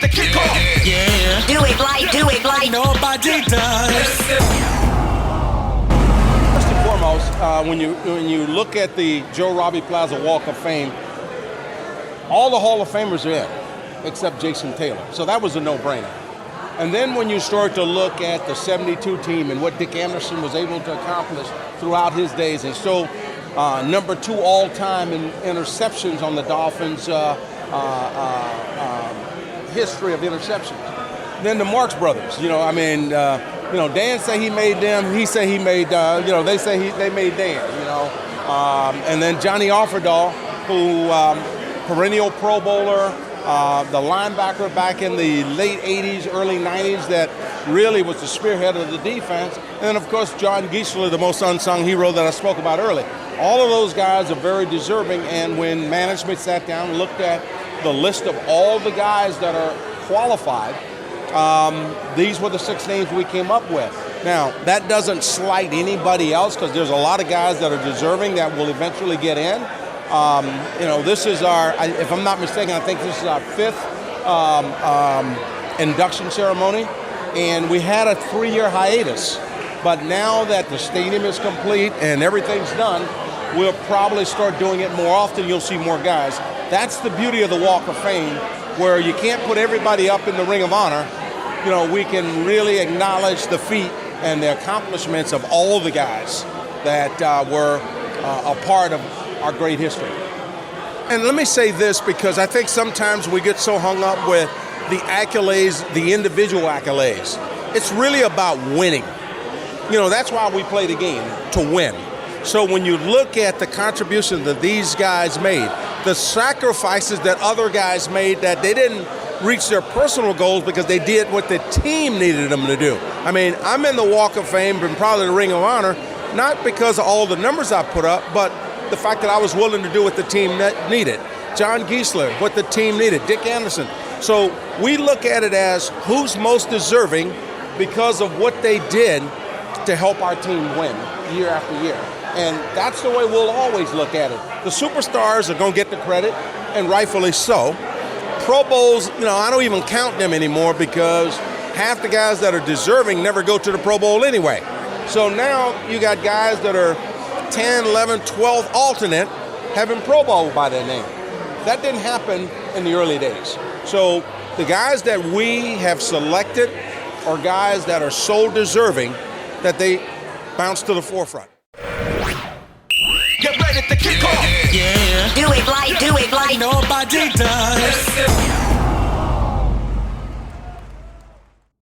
the kickoff. Yeah. Do it like Nobody does. First and foremost, when you look at the Joe Robbie Plaza Walk of Fame, all the Hall of Famers are in, except Jason Taylor. So that was a no-brainer. And then when you start to look at the 72 team and what Dick Anderson was able to accomplish throughout his days, and still number 2 all-time in interceptions on the Dolphins' history of interceptions. Then the Marx brothers, Dan say he made them. He say he made, they say they made Dan, and then Johnny Offerdahl, who perennial Pro Bowler, the linebacker back in the late 80s, early 90s that really was the spearhead of the defense. And then, of course, John Giesler, the most unsung hero that I spoke about earlier. All of those guys are very deserving, and when management sat down and looked at the list of all the guys that are qualified, these were the 6 names we came up with. Now, that doesn't slight anybody else because there's a lot of guys that are deserving that will eventually get in. This is if I'm not mistaken, I think this is our 5th induction ceremony, and we had a 3-year hiatus. But now that the stadium is complete and everything's done, we'll probably start doing it more often. You'll see more guys. That's the beauty of the Walk of Fame, where you can't put everybody up in the Ring of Honor. We can really acknowledge the feat and the accomplishments of all the guys that were a part of our great history. And let me say this, because I think sometimes we get so hung up with the accolades, the individual accolades. It's really about winning. That's why we play the game, to win. So when you look at the contribution that these guys made, the sacrifices that other guys made, that they didn't reach their personal goals because they did what the team needed them to do. I'm in the Walk of Fame and probably the Ring of Honor, not because of all the numbers I put up, but the fact that I was willing to do what the team needed. John Giesler, what the team needed. Dick Anderson. So we look at it as who's most deserving because of what they did to help our team win year after year. And that's the way we'll always look at it. The superstars are going to get the credit, and rightfully so. Pro Bowls, I don't even count them anymore because half the guys that are deserving never go to the Pro Bowl anyway. So now you got guys that are 10, 11, 12 alternate having Pro Bowl by their name. That didn't happen in the early days. So the guys that we have selected are guys that are so deserving that they bounce to the forefront. Get ready to kick off. Yeah. do it like Nobody does.